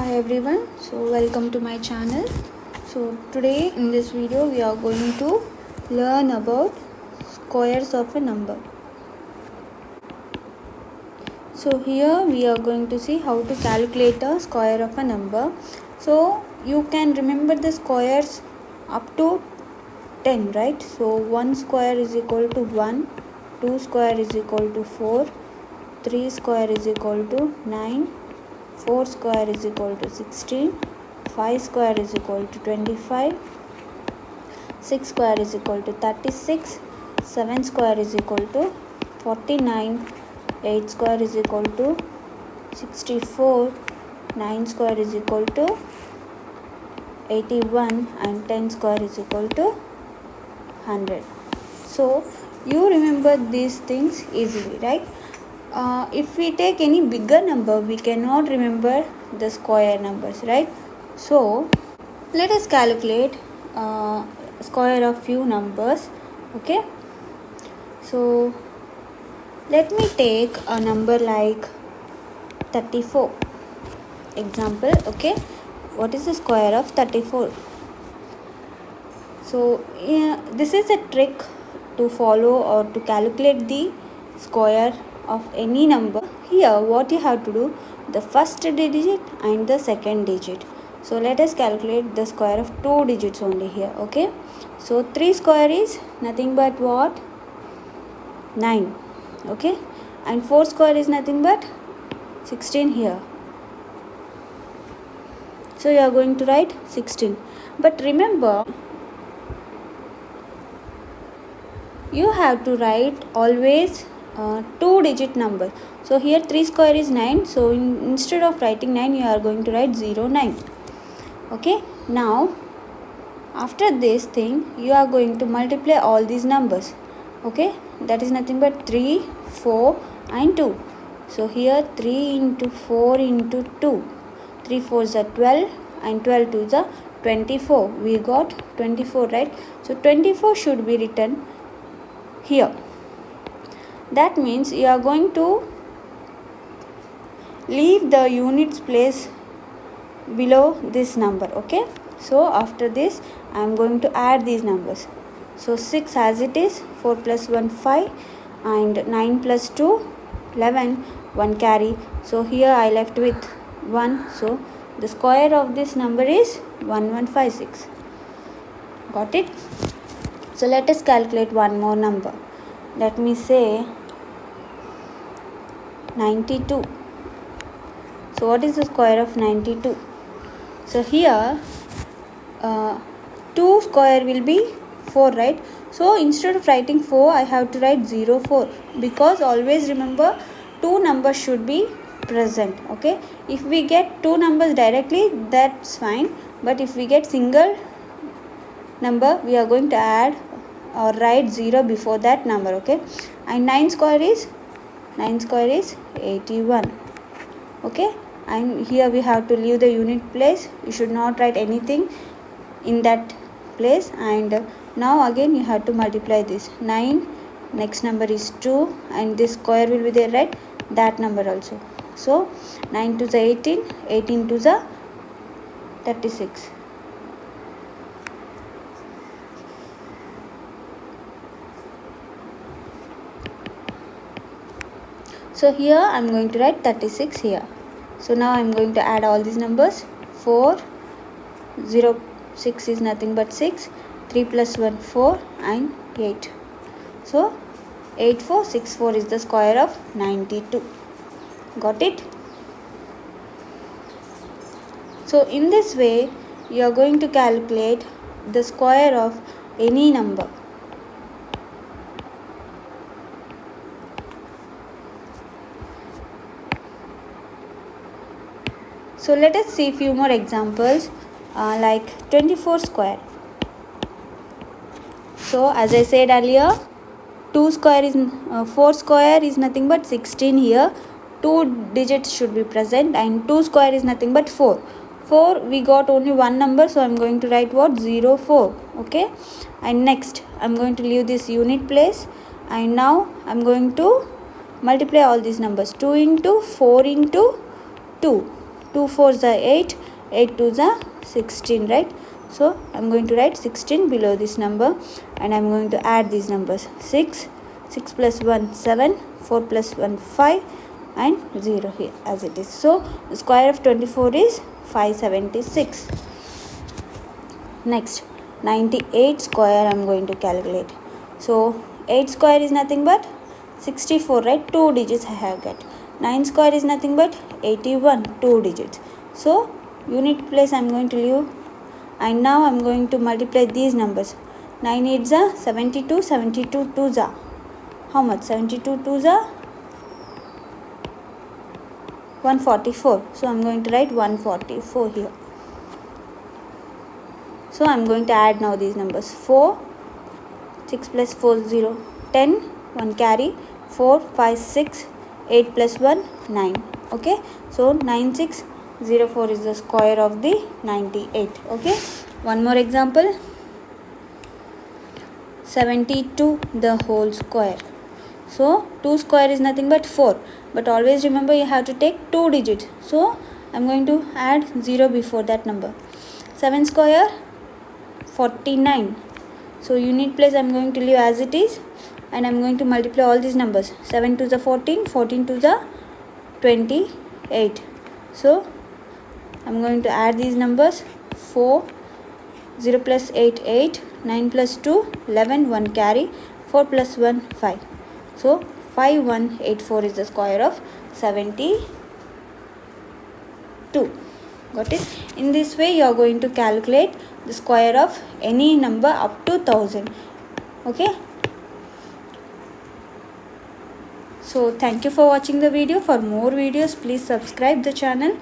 Hi everyone, so welcome to my channel. So today in this video we are going to learn about squares of a number. So here we are going to see how to calculate a square of a number. So you can remember the squares up to 10, right? So 1 square is equal to 1, 2 square is equal to 4, 3 square is equal to 9, 4 square is equal to 16, 5 square is equal to 25, 6 square is equal to 36, 7 square is equal to 49, 8 square is equal to 64, 9 square is equal to 81 and 10 square is equal to 100. So you remember these things easily, right? If we take any bigger number, we cannot remember the square numbers, right? So let us calculate square of few numbers. Okay, so let me take a number like 34 example. Okay, what is the square of 34? So this is a trick to follow or to calculate the square of any number. Here what you have to do, the first digit and the second digit. So let us calculate the square of 2 digits only here. Okay, so 3 square is nothing but what? 9. Okay, and 4 square is nothing but 16 here. So you are going to write 16. But remember, you have to write always 2 digit number. So here 3 square is 9. So instead of writing 9, you are going to write 09. Okay, now after this thing, you are going to multiply all these numbers. Okay, that is nothing but 3, 4 and 2. So here 3 into 4 into 2. 3 4s are 12 and 12 2s are 24. We got 24, right? So 24 should be written here. That means you are going to leave the units place below this number. Okay, so after this I am going to add these numbers. So 6 as it is, 4 plus 1 5 and 9 plus 2 11, 1 carry. So here I left with 1. So the square of this number is 1156. Got it? So let us calculate one more number. Let me say 92. So what is the square of 92? So here 2 square will be 4, right? So instead of writing 4, I have to write 04, because always remember 2 numbers should be present. Okay, if we get 2 numbers directly, that's fine, but if we get single number, we are going to add or write 0 before that number. Okay, and 9 square is 81. Okay, and here we have to leave the unit place. You should not write anything in that place. And now again you have to multiply this 9, next number is 2 and this square will be there, right? That number also. So 9 to the 18, 18 to the 36. So here I am going to write 36 here. So now I am going to add all these numbers. 4, 0, 6 is nothing but 6, 3 plus 1 4 and 8. So 8464 is the square of 92. Got it? So in this way you are going to calculate the square of any number. So let us see few more examples like 24 square. So as I said earlier, 4 square is nothing but 16 here. 2 digits should be present and 2 square is nothing but 4. 4 we got only one number, so I am going to write what? 04. Okay, and next I am going to leave this unit place, and now I am going to multiply all these numbers. 2 into 4 into 2. 2 4s are 8, 8 2s are 16, right? So I'm going to write 16 below this number, and I'm going to add these numbers. 6 plus 1 7, 4 plus 1 5, and 0 here as it is. So the square of 24 is 576. Next, 98 square I'm going to calculate. So 8 square is nothing but 64, right? 2 digits I have got. 9 square is nothing but 81, 2 digits. So unit place I'm going to leave, and now I'm going to multiply these numbers. 9 8s are 72, 72 2s are how much? 72 2s are 144. So I'm going to write 144 here. So I'm going to add now these numbers. 4, 6 plus 4 0, 10, 1 carry, 4 5 6, 8 plus 1 9. Okay, so 9604 is the square of the 98. Okay, one more example. 72 the whole square. So 2 square is nothing but 4, but always remember you have to take 2 digits. So I'm going to add 0 before that number. 7 square 49. So unit place I'm going to leave as it is, and I'm going to multiply all these numbers. 7 to the 14, 14 to the 28. So I'm going to add these numbers. 4, 0 plus 8 8, 9 plus 2 11, 1 carry, 4 plus 1 5. So 5184 is the square of 72. Got it? In this way you are going to calculate the square of any number up to 1000. Okay, so thank you for watching the video. For more videos please subscribe the channel.